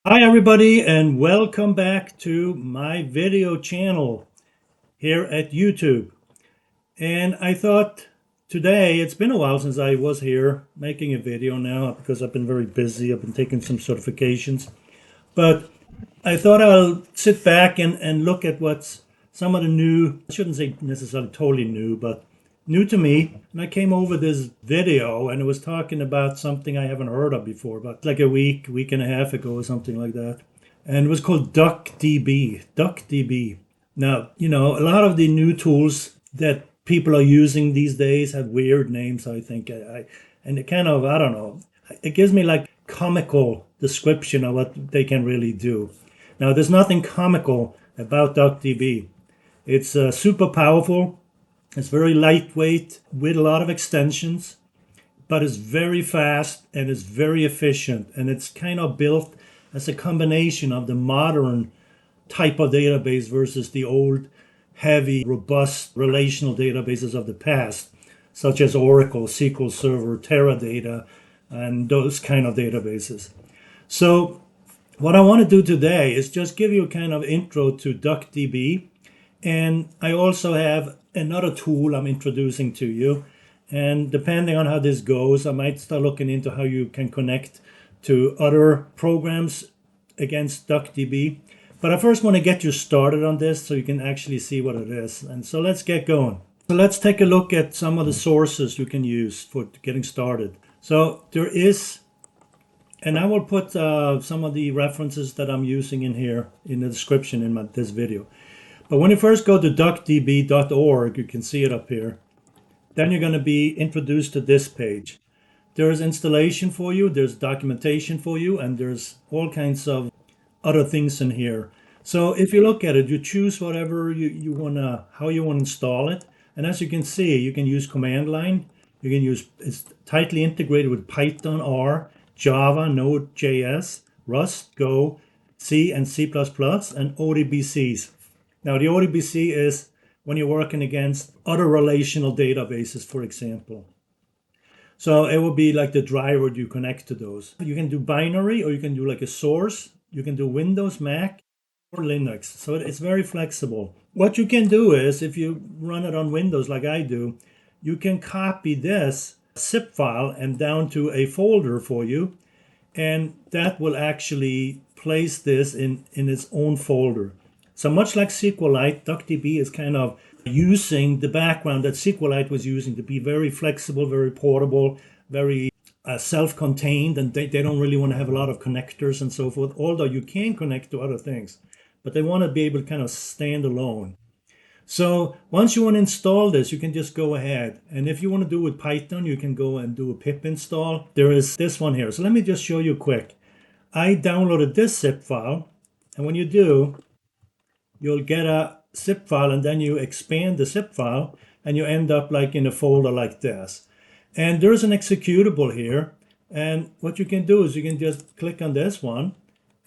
Hi everybody and welcome back to my video channel here at YouTube. And I thought today, it's been a while since I was here making a video now because I've been very busy. I've been taking some certifications. But I thought I'll sit back and look at what's some of the new, I shouldn't say necessarily totally new, but new to me. And I came over this video and it was talking about something I haven't heard of before, but like a week and a half ago or something like that. And it was called DuckDB. DuckDB. Now, a lot of the new tools that people are using these days have weird names, I think. And it kind of, I don't know, it gives me like comical description of what they can really do. Now, there's nothing comical about DuckDB. It's super powerful. It's very lightweight with a lot of extensions, but it's very fast and it's very efficient. And it's kind of built as a combination of the modern type of database versus the old, heavy, robust relational databases of the past, such as Oracle, SQL Server, Teradata, and those kind of databases. So what I want to do today is just give you a kind of intro to DuckDB. And I also have another tool I'm introducing to you. And depending on how this goes, I might start looking into how you can connect to other programs against DuckDB. But I first want to get you started on this so you can actually see what it is. And so let's get going. So let's take a look at some of the sources you can use for getting started. So there is, and I will put some of the references that I'm using in here in the description in this video. But when you first go to duckdb.org, you can see it up here. Then you're going to be introduced to this page. There's installation for you, there's documentation for you, and there's all kinds of other things in here. So if you look at it, you choose whatever you want to, how you want to install it. And as you can see, you can use command line. You can use, it's tightly integrated with Python, R, Java, Node.js, Rust, Go, C and C++, and ODBCs. Now, the ODBC is when you're working against other relational databases, for example. So it will be like the driver you connect to those. You can do binary, or you can do like a source. You can do Windows, Mac, or Linux. So it's very flexible. What you can do is, if you run it on Windows like I do, you can copy this zip file and down to a folder for you. And that will actually place this in its own folder. So much like SQLite, DuckDB is kind of using the background that SQLite was using to be very flexible, very portable, very self-contained, and they don't really want to have a lot of connectors and so forth, although you can connect to other things. But they want to be able to kind of stand alone. So once you want to install this, you can just go ahead. And if you want to do it with Python, you can go and do a pip install. There is this one here. So let me just show you quick. I downloaded this zip file. And when you do, you'll get a zip file, and then you expand the zip file and you end up like in a folder like this. And there's an executable here. And what you can do is you can just click on this one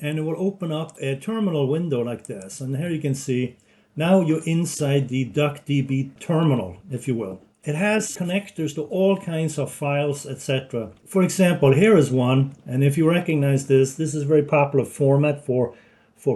and it will open up a terminal window like this. And here you can see now you're inside the DuckDB terminal, if you will. It has connectors to all kinds of files, etc. For example, here is one. And if you recognize this, this is a very popular format for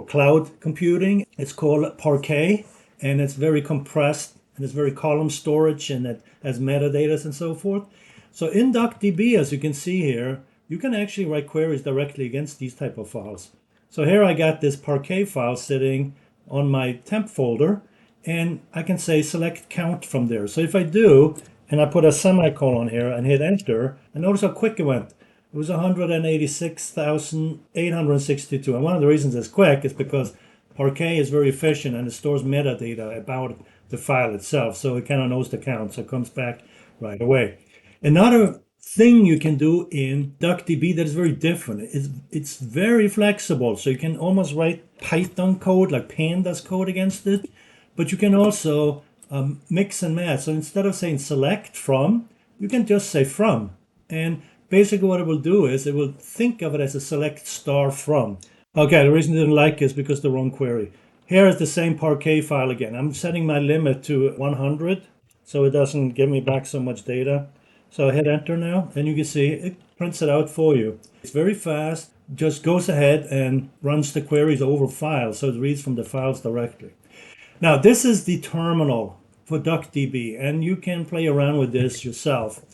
cloud computing. It's called Parquet, and it's very compressed, and it's very column storage, and it has metadata and so forth. So in DuckDB, as you can see here, you can actually write queries directly against these type of files. So here I got this Parquet file sitting on my temp folder, and I can say select count from there. So if I do, and I put a semicolon here and hit enter, and notice how quick it went. It was 186,862. And one of the reasons it's quick is because Parquet is very efficient and it stores metadata about the file itself. So it kind of knows the count, so it comes back right away. Another thing you can do in DuckDB that is very different is it's very flexible. So you can almost write Python code, like pandas code against it. But you can also mix and match. So instead of saying select from, you can just say from. And basically what it will do is it will think of it as a select star from. Okay, the reason I didn't like it is because the wrong query. Here is the same Parquet file again. I'm setting my limit to 100 so it doesn't give me back so much data. So I hit enter now, and you can see it prints it out for you. It's very fast, just goes ahead and runs the queries over files, so it reads from the files directly. Now, this is the terminal for DuckDB, and you can play around with this yourself.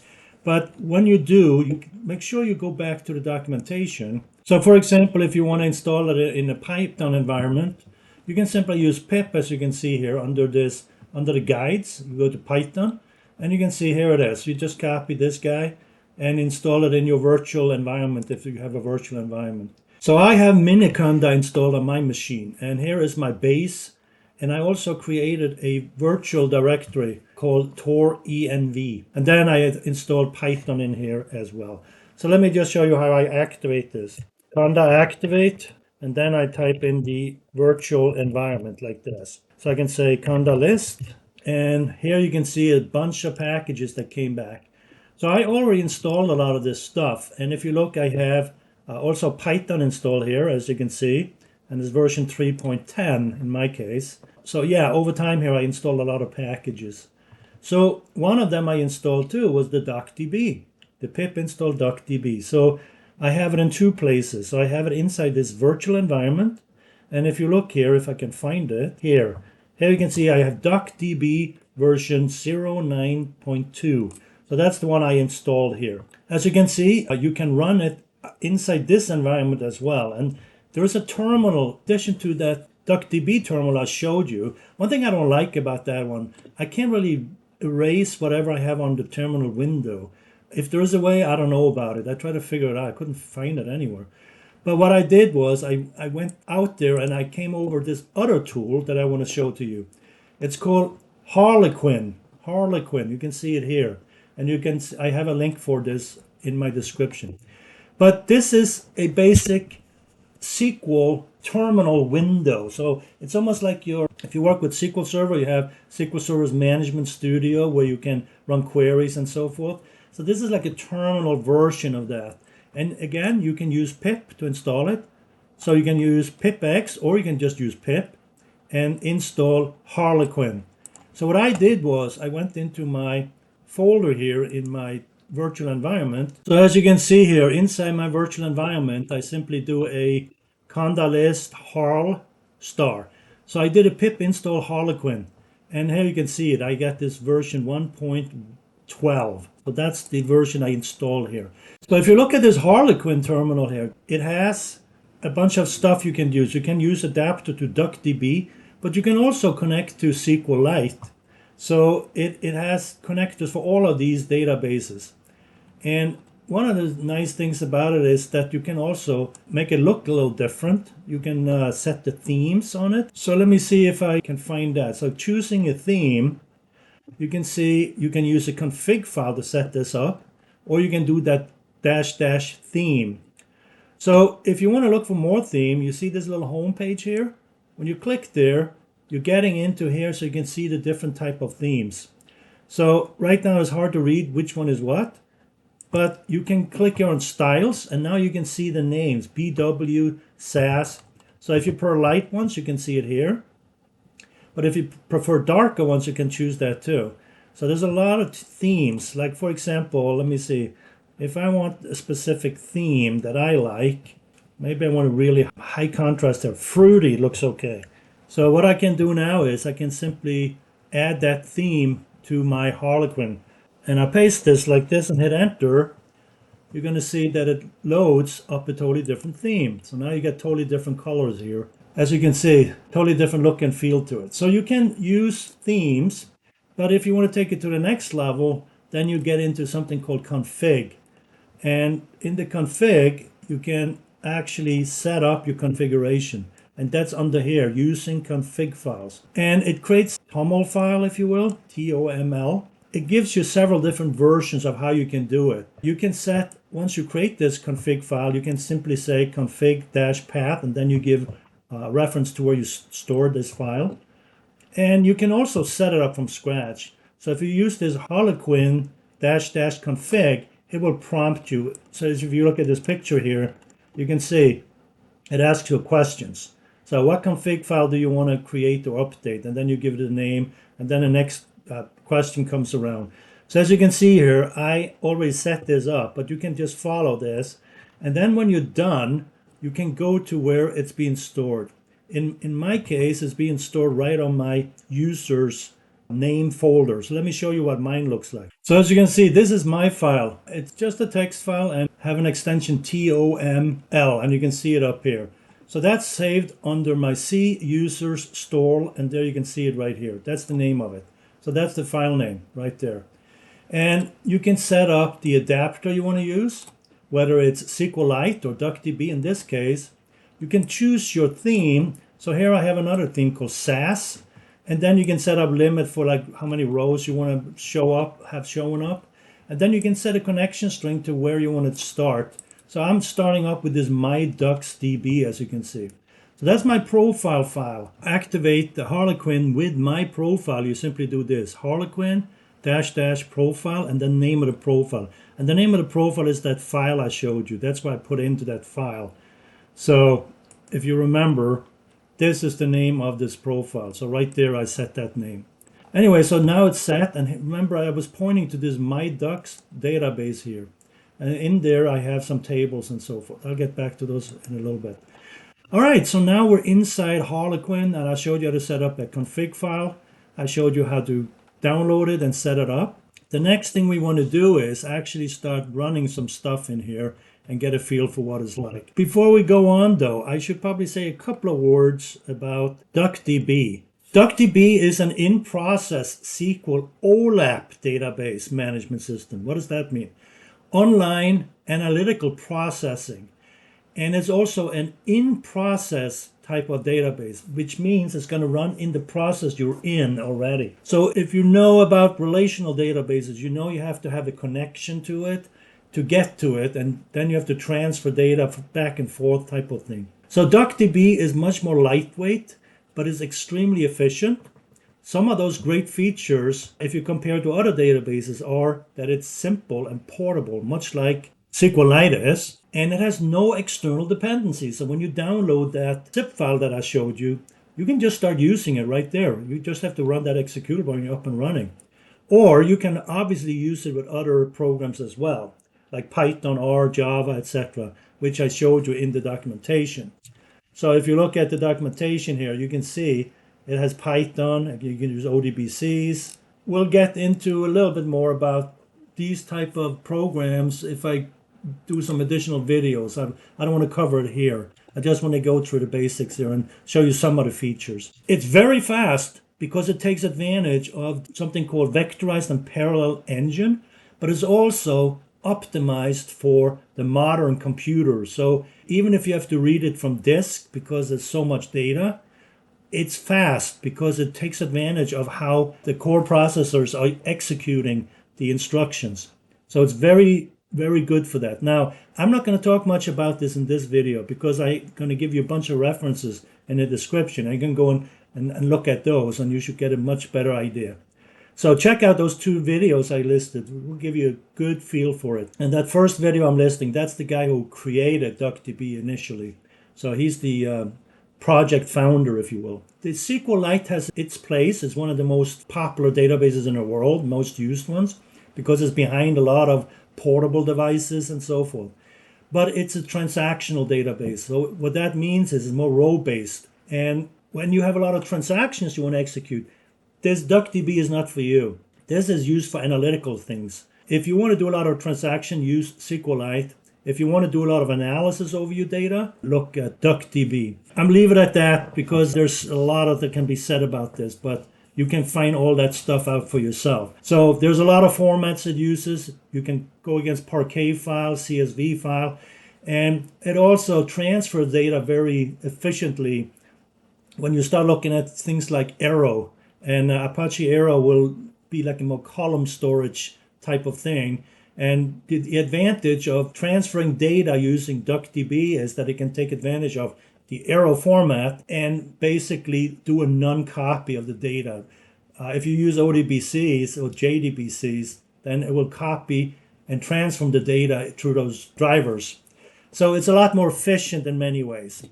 But when you do, you make sure you go back to the documentation. So for example, if you want to install it in a Python environment, you can simply use pip, as you can see here under the guides. You go to Python, and you can see here it is. You just copy this guy and install it in your virtual environment if you have a virtual environment. So I have Miniconda installed on my machine, and here is my base. And I also created a virtual directory called tor-env. And then I installed Python in here as well. So let me just show you how I activate this. Conda activate, and then I type in the virtual environment like this. So I can say conda list, and here you can see a bunch of packages that came back. So I already installed a lot of this stuff. And if you look, I have also Python installed here, as you can see. And it's version 3.10 in my case. So yeah, over time here I installed a lot of packages. So one of them I installed too was the DuckDB, the pip install DuckDB. So I have it in two places. So I have it inside this virtual environment. And if you look here, if I can find it, here you can see I have DuckDB version 09.2. So that's the one I installed here. As you can see, you can run it inside this environment as well. And there is a terminal, in addition to that DuckDB terminal I showed you. One thing I don't like about that one, I can't really erase whatever I have on the terminal window. If there is a way, I don't know about it. I tried to figure it out. I couldn't find it anywhere. But what I did was I went out there and I came over this other tool that I want to show to you. It's called Harlequin. Harlequin. You can see it here. And you can. I have a link for this in my description. But this is a basic SQL terminal window. So it's almost like if you work with SQL Server, you have SQL Server's Management Studio where you can run queries and so forth. So this is like a terminal version of that. And again, you can use pip to install it. So you can use pipx, or you can just use pip and install Harlequin. So what I did was I went into my folder here in my virtual environment. So as you can see here, inside my virtual environment, I simply do a conda list harl star. So I did a pip install Harlequin, and here you can see it. I got this version 1.12. So that's the version I installed here. So if you look at this Harlequin terminal here, it has a bunch of stuff you can use. You can use adapter to DuckDB, but you can also connect to SQLite. So it has connectors for all of these databases. And one of the nice things about it is that you can also make it look a little different. You can set the themes on it. So let me see if I can find that. So choosing a theme, you can see you can use a config file to set this up, or you can do that -- theme. So if you want to look for more theme, you see this little home page here. When you click there, you're getting into here so you can see the different type of themes. So right now it's hard to read which one is what, but you can click here on styles, and now you can see the names, BW, SAS. So if you prefer light ones, you can see it here. But if you prefer darker ones, you can choose that too. So there's a lot of themes. Like for example, let me see. If I want a specific theme that I like, maybe I want a really high contrast there. Fruity looks okay. So what I can do now is I can simply add that theme to my Harlequin. And I paste this like this and hit enter. You're going to see that it loads up a totally different theme. So now you get totally different colors here. As you can see, totally different look and feel to it. So you can use themes, but if you want to take it to the next level, then you get into something called config. And in the config, you can actually set up your configuration. And that's under here, using config files. And it creates a TOML file, if you will, TOML. It gives you several different versions of how you can do it. You can set, once you create this config file, you can simply say config-path, and then you give reference to where you stored this file. And you can also set it up from scratch. So if you use this Harlequin --config, it will prompt you. So if you look at this picture here, you can see it asks you questions. So what config file do you want to create or update? And then you give it a name, and then the next question comes around. So as you can see here, I already set this up, but you can just follow this. And then when you're done, you can go to where it's being stored. In my case, it's being stored right on my user's name folder. So let me show you what mine looks like. So as you can see, this is my file. It's just a text file and have an extension TOML, and you can see it up here. So that's saved under my C users store, and there you can see it right here. That's the name of it. So that's the file name right there. And you can set up the adapter you want to use, whether it's SQLite or DuckDB in this case. You can choose your theme. So here I have another theme called SAS. And then you can set up limit for like how many rows you want to have showing up. And then you can set a connection string to where you want to start. So I'm starting up with this my_ducksdb, as you can see. So that's my profile file. Activate the Harlequin with my profile. You simply do this, Harlequin -- profile, and the name of the profile. And the name of the profile is that file I showed you. That's what I put into that file. So if you remember, this is the name of this profile. So right there, I set that name. Anyway, so now it's set. And remember, I was pointing to this myducks database here. And in there, I have some tables and so forth. I'll get back to those in a little bit. All right, so now we're inside Harlequin, and I showed you how to set up a config file. I showed you how to download it and set it up. The next thing we want to do is actually start running some stuff in here and get a feel for what it's like. Before we go on, though, I should probably say a couple of words about DuckDB. DuckDB is an in-process SQL OLAP database management system. What does that mean? Online analytical processing. And it's also an in-process type of database, which means it's going to run in the process you're in already. So if you know about relational databases, you know you have to have a connection to it to get to it, and then you have to transfer data back and forth type of thing. So DuckDB is much more lightweight, but is extremely efficient. Some of those great features, if you compare to other databases, are that it's simple and portable, much like SQLite is, and it has no external dependencies. So when you download that zip file that I showed you, you can just start using it right there. You just have to run that executable and you're up and running. Or you can obviously use it with other programs as well, like Python or Java, etc., which I showed you in the documentation. So if you look at the documentation here, you can see it has Python, you can use ODBCs. We'll get into a little bit more about these type of programs if I do some additional videos. I don't want to cover it here. I just want to go through the basics here and show you some of the features. It's very fast because it takes advantage of something called vectorized and parallel engine, but it's also optimized for the modern computer. So even if you have to read it from disk because there's so much data, it's fast because it takes advantage of how the core processors are executing the instructions. So it's very, very good for that. Now, I'm not going to talk much about this in this video because I'm going to give you a bunch of references in the description. You can go and look at those and you should get a much better idea. So check out those two videos I listed. We'll give you a good feel for it. And that first video I'm listing, that's the guy who created DuckDB initially. So he's the project founder, if you will. The SQLite has its place. It's one of the most popular databases in the world, most used ones, because it's behind a lot of portable devices and so forth. But it's a transactional database. So what that means is it's more row-based. And when you have a lot of transactions you want to execute, this DuckDB is not for you. This is used for analytical things. If you want to do a lot of transaction, use SQLite. If you want to do a lot of analysis over your data, look at DuckDB. I'm leaving it at that because there's a lot that can be said about this, but you can find all that stuff out for yourself. So there's a lot of formats it uses. You can go against parquet file, CSV file, and it also transfers data very efficiently when you start looking at things like Arrow. And Apache Arrow will be like a more column storage type of thing. And the advantage of transferring data using DuckDB is that it can take advantage of the Arrow format and basically do a non-copy of the data. If you use ODBCs or JDBCs, then it will copy and transform the data through those drivers. So it's a lot more efficient in many ways.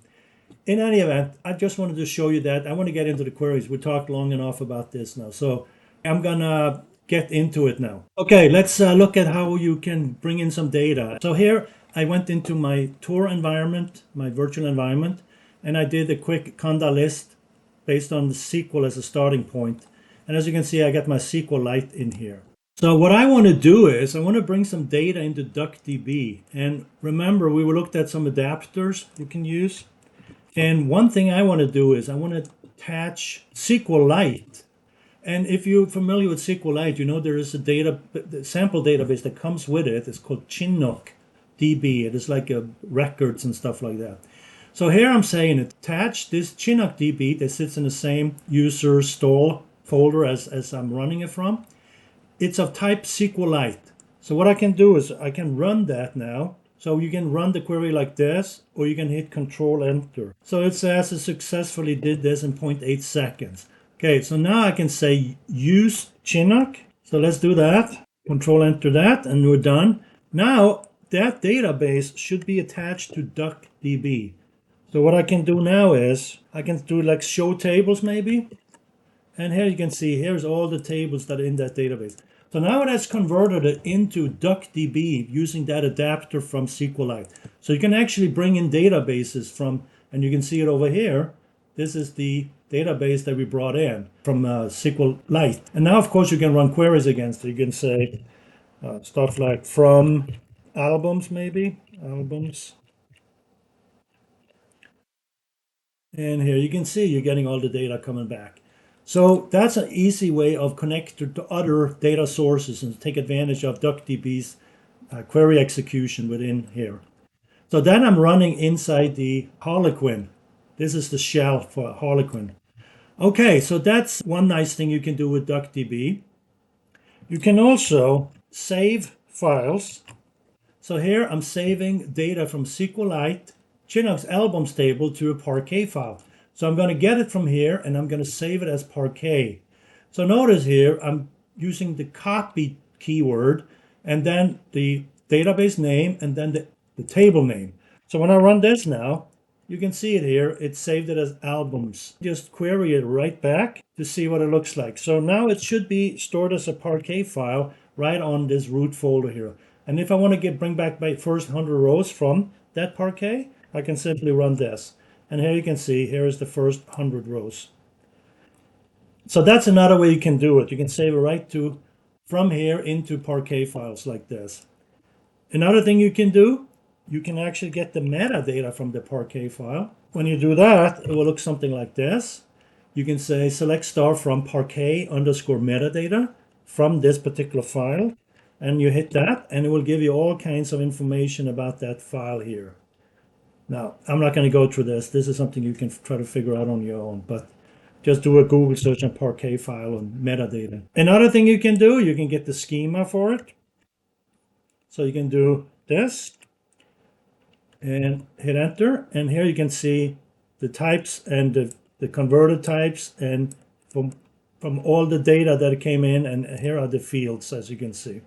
In any event, I just wanted to show you that. I want to get into the queries. We talked long enough about this now. So I'm going to get into it now. Okay, let's look at how you can bring in some data. So here I went into my tour environment, my virtual environment, and I did a quick conda list based on the SQL as a starting point. And as you can see, I got my SQLite in here. So what I want to do is I want to bring some data into DuckDB. And remember, we looked at some adapters you can use. And one thing I want to do is I want to attach SQLite. And if you're familiar with SQLite, you know there is the sample database that comes with it. It's called Chinook DB. It is like records and stuff like that. So here I'm saying attach this Chinook DB that sits in the same user stall folder as I'm running it from. It's of type SQLite. So what I can do is I can run that now. So you can run the query like this, or you can hit Control Enter. So it says it successfully did this in 0.8 seconds. Okay, so now I can say use Chinook. So let's do that. Control Enter that, and we're done. Now that database should be attached to DuckDB. So what I can do now is I can do like show tables maybe. And here you can see here's all the tables that are in that database. So now it has converted it into DuckDB using that adapter from SQLite. So you can actually bring in databases from, and you can see it over here. This is the database that we brought in from SQLite. And now, of course, you can run queries against it. You can say stuff like from albums, maybe, albums. And here you can see you're getting all the data coming back. So that's an easy way of connecting to other data sources and take advantage of DuckDB's query execution within here. So then I'm running inside the Harlequin. This is the shell for Harlequin. Okay, so that's one nice thing you can do with DuckDB. You can also save files. So here I'm saving data from SQLite, Chinook's albums table to a parquet file. So I'm going to get it from here and I'm going to save it as parquet. So notice here I'm using the copy keyword and then the database name and then the table name. So when I run this now, you can see it here. It saved it as albums. Just query it right back to see what it looks like. So now it should be stored as a parquet file right on this root folder here. And if I want to bring back my first 100 rows from that parquet, I can simply run this. And here you can see, here is the first 100 rows. So that's another way you can do it. You can save it right to from here into parquet files like this. Another thing you can do, you can actually get the metadata from the parquet file. When you do that, it will look something like this. You can say select star from parquet underscore metadata from this particular file. And you hit that, and it will give you all kinds of information about that file here. Now, I'm not going to go through this. This is something you can try to figure out on your own, but just do a Google search on parquet file and metadata. Another thing you can do, you can get the schema for it. So you can do this and hit enter. And here you can see the types and the converted types and from all the data that came in. And here are the fields, as you can see.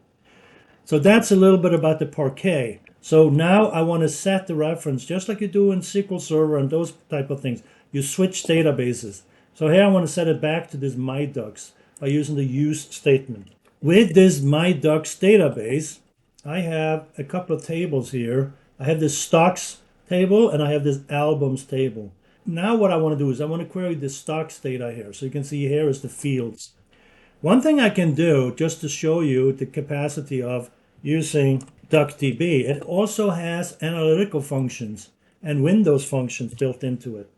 So that's a little bit about the parquet. So now I want to set the reference just like you do in SQL Server and those type of things. You switch databases. So here I want to set it back to this myducks by using the use statement. With this myducks database, I have a couple of tables here. I have this stocks table and I have this albums table. Now what I want to do is I want to query the stocks data here. So you can see here is the fields. One thing I can do just to show you the capacity of using DuckDB, it also has analytical functions and Windows functions built into it.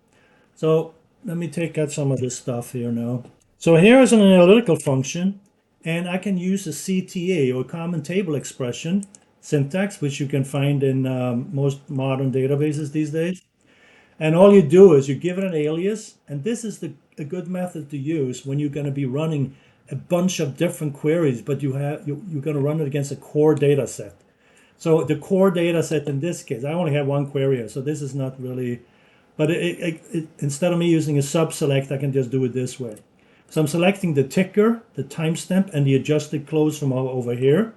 So let me take out some of this stuff here now. So here is an analytical function, and I can use a CTA or common table expression syntax, which you can find in most modern databases these days. And all you do is you give it an alias, and this is a good method to use when you're going to be running a bunch of different queries, but you're going to run it against a core data set. So the core data set in this case, I only have one query here, so this is not really, but instead of me using a sub-select, I can just do it this way. So I'm selecting the ticker, the timestamp, and the adjusted close from over here.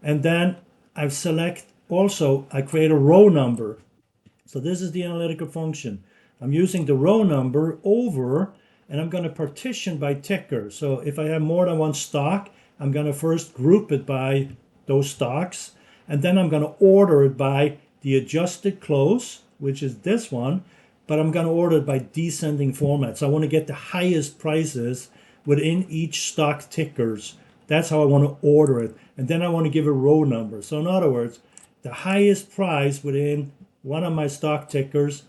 And then I create a row number. So this is the analytical function. I'm using the row number over, and I'm going to partition by ticker. So if I have more than one stock, I'm going to first group it by those stocks. and then I'm going to order it by the adjusted close, which is this one, but I'm going to order it by descending format. So I want to get the highest prices within each stock tickers. That's how I want to order it. And then I want to give a row number. So in other words, the highest price within one of my stock tickers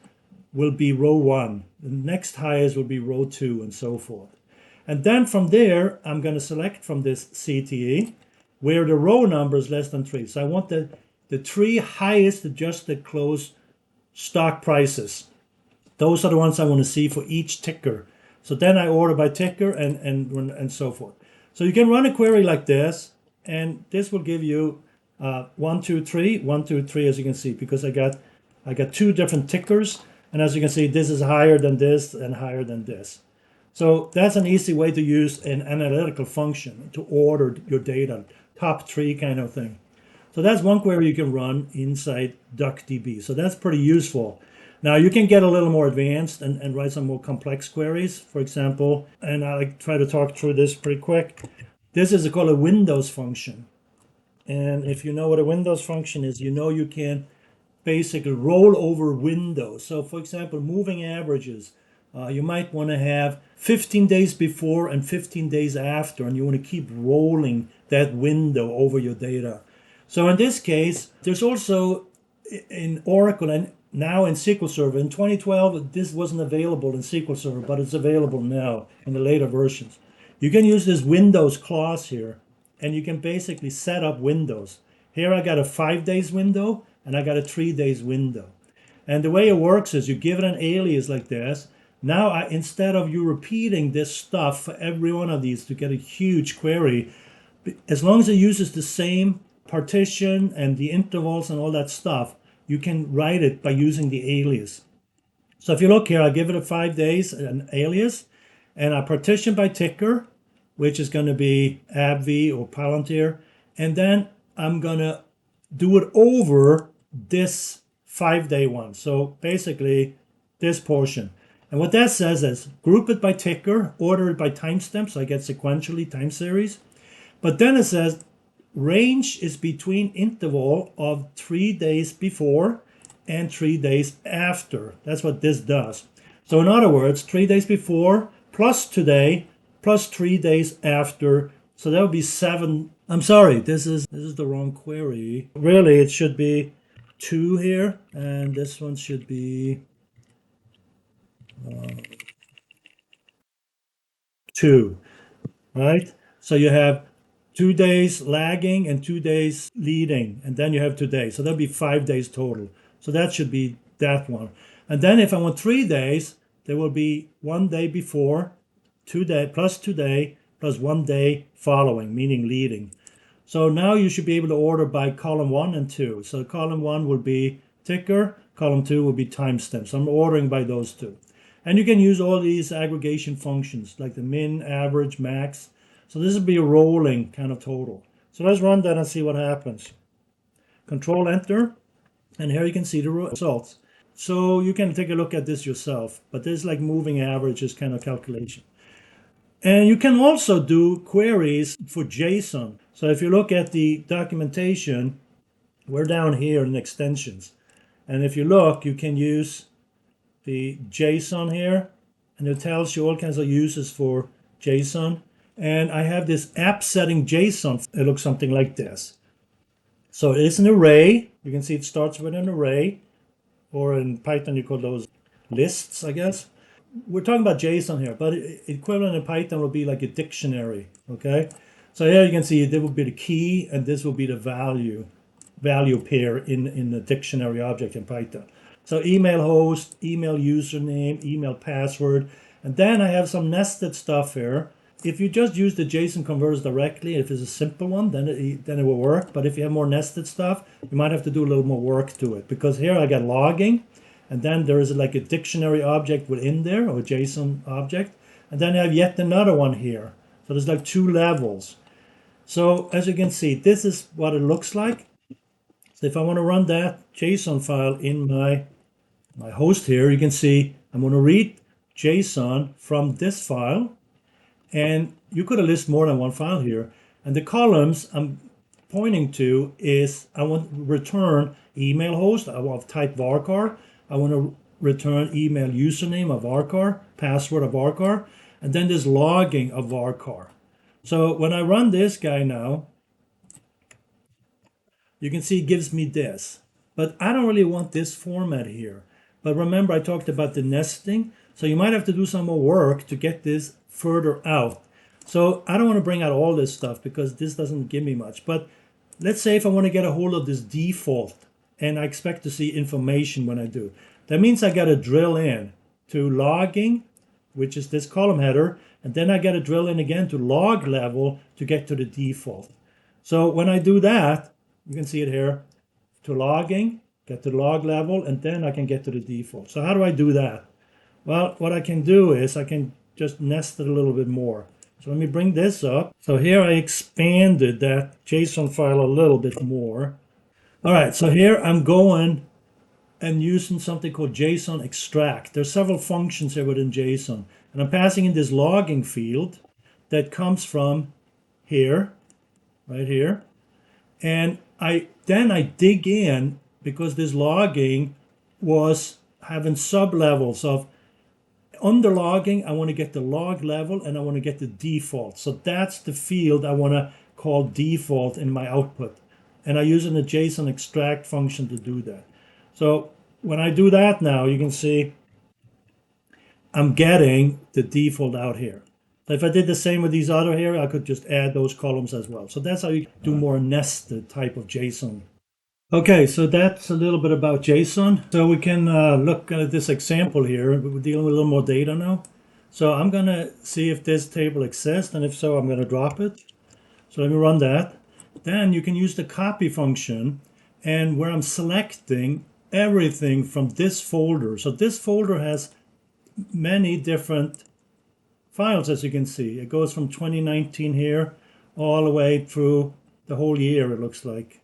will be row 1. The next highest will be row 2, and so forth. And then from there, I'm going to select from this CTE where the row number is less than 3. So I want the 3 highest adjusted close stock prices. Those are the ones I want to see for each ticker. So then I order by ticker and so forth. So you can run a query like this, and this will give you 1, 2, 3, 1, 2, 3, as you can see, because I got 2 different tickers. And as you can see, this is higher than this and higher than this. So that's an easy way to use an analytical function to order your data, top 3 kind of thing. So that's one query you can run inside DuckDB. So that's pretty useful. Now you can get a little more advanced and write some more complex queries, for example. And I'll try to talk through this pretty quick. This is called a Windows function. And if you know what a Windows function is, you know you can basically roll over windows. So for example, moving averages, you might want to have 15 days before and 15 days after, and you want to keep rolling that window over your data. So in this case, there's also in Oracle and now in SQL Server. In 2012, this wasn't available in SQL Server, but it's available now in the later versions. You can use this Windows clause here, and you can basically set up windows. Here I got a 5 days window, and I got a 3 days window. And the way it works is you give it an alias like this. Now, instead of you repeating this stuff for every one of these to get a huge query, as long as it uses the same partition and the intervals and all that stuff, you can write it by using the alias. So if you look here, I give it a 5 days, an alias, and I partition by ticker, which is going to be ABV or Palantir. And then I'm going to do it over this 5 day one. So basically this portion. And what that says is group it by ticker, order it by timestamp, so I get sequentially time series. But then it says range is between interval of 3 days before and 3 days after. That's what this does. So in other words, 3 days before plus today plus 3 days after. So that would be 7. I'm sorry, this is the wrong query. Really, it should be 2 here, and this one should be 2, right? So you have 2 days lagging and 2 days leading, and then you have today. So that'll be 5 days total. So that should be that one. And then if I want 3 days, there will be 1 day before, 2 day plus today plus 1 day following, meaning leading. So now you should be able to order by column 1 and 2. So column 1 will be ticker, column 2 will be timestamp. So I'm ordering by those 2. And you can use all these aggregation functions like the min, average, max. So this will be a rolling kind of total. So let's run that and see what happens. Control Enter, and here you can see the results. So you can take a look at this yourself, but this is like moving averages kind of calculation. And you can also do queries for JSON. So if you look at the documentation, we're down here in extensions. And if you look, you can use the JSON here, and it tells you all kinds of uses for JSON. And I have this app setting JSON. It looks something like this. So it's an array. You can see it starts with an array, or in Python you call those lists, I guess. We're talking about JSON here, but equivalent in Python will be like a dictionary, okay? So here you can see there will be the key, and this will be the value pair in the dictionary object in Python. So email host, email username, email password, and then I have some nested stuff here. If you just use the JSON converters directly, if it's a simple one, then it will work. But if you have more nested stuff, you might have to do a little more work to it. Because here I got logging, and then there is like a dictionary object within there, or a JSON object. And then I have yet another one here. So there's like 2 levels. So as you can see, this is what it looks like. So if I want to run that JSON file in my host here, you can see I'm going to read JSON from this file. And you could have listed more than one file here. And the columns, I'm pointing to is I want to return email host. I want to type varchar. I want to return email username of varchar, password of varchar, and then this logging of varchar. So when I run this guy now, you can see it gives me this. But I don't really want this format here. But remember, I talked about the nesting. So you might have to do some more work to get this further out. So I don't want to bring out all this stuff because this doesn't give me much. But let's say if I want to get a hold of this default and I expect to see information when I do. That means I got to drill in to logging, which is this column header. And then I got to drill in again to log level to get to the default. So when I do that, you can see it here, to logging, get to the log level, and then I can get to the default. So how do I do that? Well, what I can do is I can just nest it a little bit more. So let me bring this up. So here I expanded that JSON file a little bit more. All right, so here I'm going and using something called JSON extract. There's several functions here within JSON. And I'm passing in this logging field that comes from here, right here. And then I dig in because this logging was having sub-levels of under logging, I want to get the log level and I want to get the default. So that's the field I want to call default in my output. And I use a JSON extract function to do that. So when I do that now, you can see I'm getting the default out here. So if I did the same with these other here, I could just add those columns as well. So that's how you do more nested type of JSON. Okay, so that's a little bit about JSON. So we can look at this example here. We're dealing with a little more data now. So I'm going to see if this table exists, and if so, I'm going to drop it. So let me run that. Then you can use the copy function, and where I'm selecting everything from this folder. So this folder has many different files, as you can see. It goes from 2019 here all the way through the whole year, it looks like.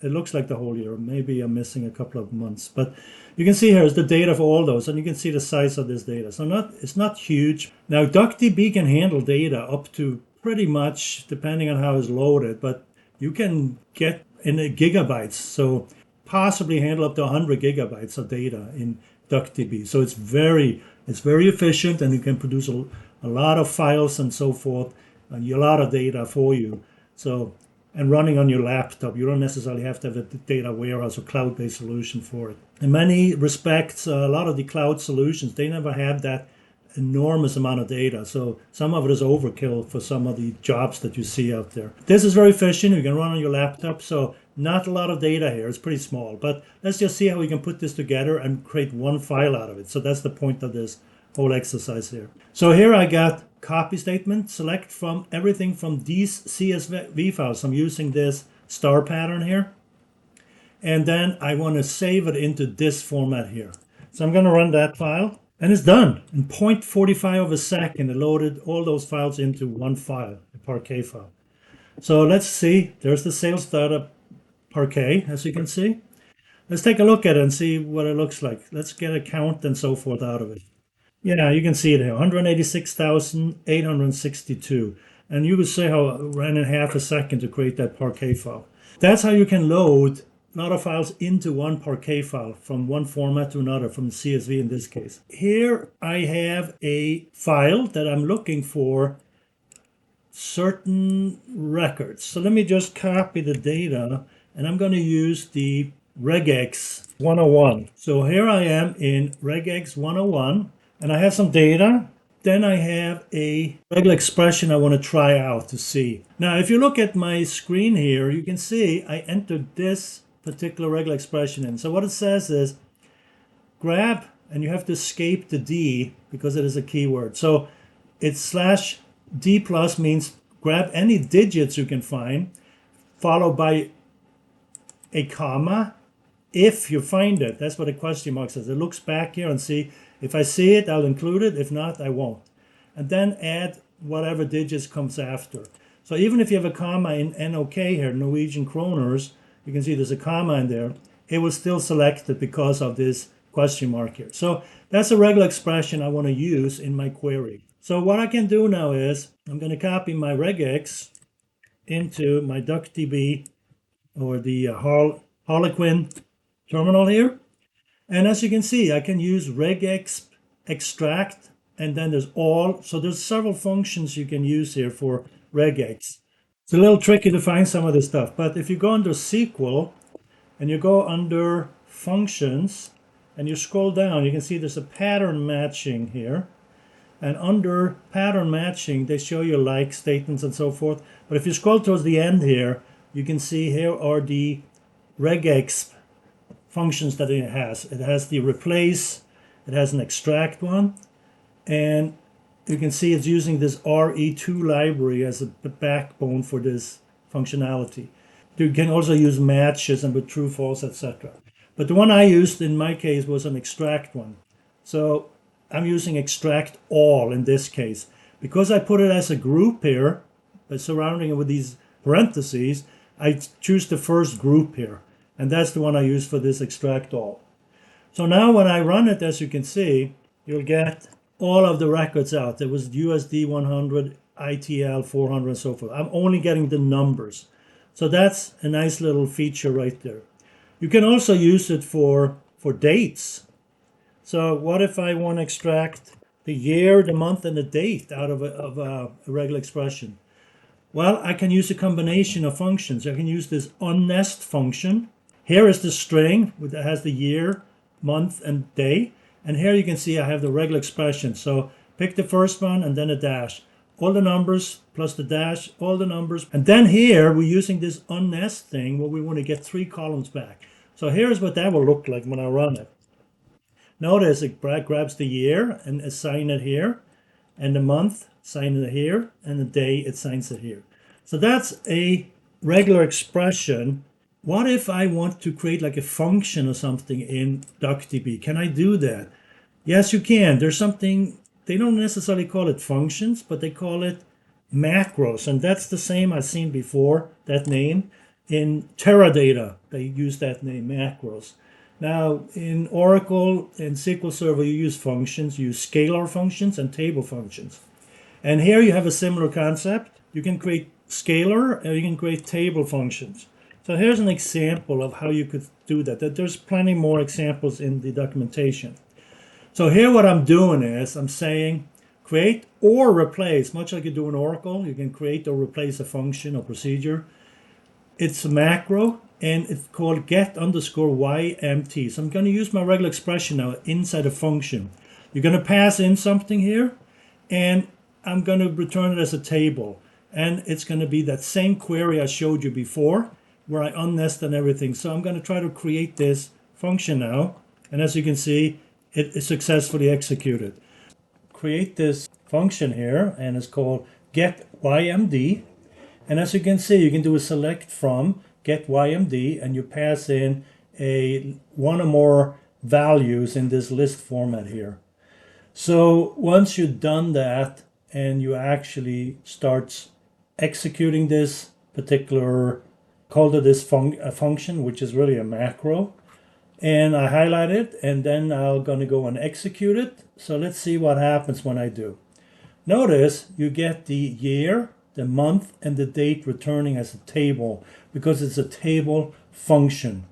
It looks like the whole year. Maybe I'm missing a couple of months. But you can see here is the data for all those, and you can see the size of this data. So it's not huge. Now, DuckDB can handle data up to pretty much, depending on how it's loaded, but you can get in the gigabytes. So possibly handle up to 100 gigabytes of data in DuckDB. So it's very efficient, and you can produce a lot of files and so forth, and a lot of data for you. So, and running on your laptop, you don't necessarily have to have a data warehouse or cloud-based solution for it. In many respects, a lot of the cloud solutions, they never have that enormous amount of data. So some of it is overkill for some of the jobs that you see out there. This is very efficient. You can run on your laptop. So not a lot of data here. It's pretty small. But let's just see how we can put this together and create one file out of it. So that's the point of this whole exercise here. So here I got copy statement, select from everything from these CSV files. I'm using this star pattern here. And then I want to save it into this format here. So I'm going to run that file. And it's done. In 0.45 of a second, it loaded all those files into one file, a parquet file. So let's see. There's the sales data parquet, as you can see. Let's take a look at it and see what it looks like. Let's get a count and so forth out of it. Yeah, you can see it here, 186,862. And you could see how it ran in half a second to create that parquet file. That's how you can load a lot of files into one parquet file from one format to another, from CSV in this case. Here I have a file that I'm looking for certain records. So let me just copy the data, and I'm going to use the Regex 101. So here I am in Regex 101. And I have some data. Then I have a regular expression I want to try out to see. Now, if you look at my screen here, you can see I entered this particular regular expression in. So what it says is grab, and you have to escape the D because it is a keyword. So it's /D plus means grab any digits you can find, followed by a comma, if you find it. That's what a question mark says. It looks back here and see, if I see it, I'll include it. If not, I won't. And then add whatever digits comes after. So even if you have a comma in NOK here, Norwegian kroners, you can see there's a comma in there, it was still selected because of this question mark here. So that's a regular expression I want to use in my query. So what I can do now is I'm going to copy my regex into my DuckDB or the Harlequin terminal here. And as you can see, I can use regex extract, and then there's all. So there's several functions you can use here for regex. It's a little tricky to find some of this stuff, but if you go under SQL and you go under functions and you scroll down, you can see there's a pattern matching here. And under pattern matching, they show you like statements and so forth. But if you scroll towards the end here, you can see here are the regex functions that it has. It has the replace, it has an extract one, and you can see it's using this RE2 library as a backbone for this functionality. You can also use matches and with true, false, etc. But the one I used in my case was an extract one. So I'm using extract all in this case. Because I put it as a group here, by surrounding it with these parentheses, I choose the first group here. And that's the one I use for this extract all. So now when I run it, as you can see, you'll get all of the records out. There was USD 100, ITL 400, and so forth. I'm only getting the numbers. So that's a nice little feature right there. You can also use it for dates. So what if I want to extract the year, the month, and the date out of a regular expression? Well, I can use a combination of functions. I can use this unnest function. Here is the string that has the year, month, and day. And here you can see I have the regular expression. So pick the first one and then a dash. All the numbers plus the dash, all the numbers. And then here we're using this unnest thing where we want to get 3 columns back. So here's what that will look like when I run it. Notice it grabs the year and assign it here, and the month, assign it here, and the day, it assigns it here. So that's a regular expression. What if I want to create like a function or something in DuckDB? Can I do that? Yes, you can. There's something, they don't necessarily call it functions, but they call it macros. And that's the same I've seen before, that name. In Teradata, they use that name, macros. Now, in Oracle and SQL Server, you use functions, you use scalar functions and table functions. And here you have a similar concept. You can create scalar or you can create table functions. So here's an example of how you could do that. There's plenty more examples in the documentation. So here what I'm doing is I'm saying create or replace, much like you do in Oracle. You can create or replace a function or procedure. It's a macro, and it's called get underscore YMT. So I'm going to use my regular expression now inside a function. You're going to pass in something here, and I'm going to return it as a table. And it's going to be that same query I showed you before, where I unnest and everything. So I'm going to try to create this function now. And as you can see, it is successfully executed. Create this function here, and it's called get YMD. And as you can see, you can do a select from get YMD, and you pass in one or more values in this list format here. So once you've done that and you actually start executing this particular, call it this function, which is really a macro, and I highlight it, and then I'm going to go and execute it. So let's see what happens when I do. Notice you get the year, the month, and the date returning as a table because it's a table function.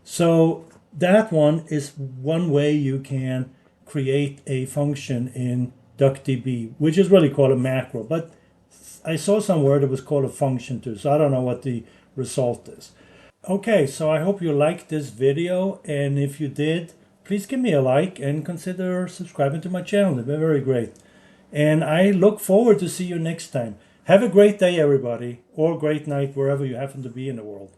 So that one is one way you can create a function in DuckDB, which is really called a macro. But I saw somewhere that was called a function too, so I don't know what the result is. Okay, so I hope you liked this video, and if you did, please give me a like and consider subscribing to my channel. It'd be very great. And I look forward to see you next time. Have a great day, everybody, or great night, wherever you happen to be in the world.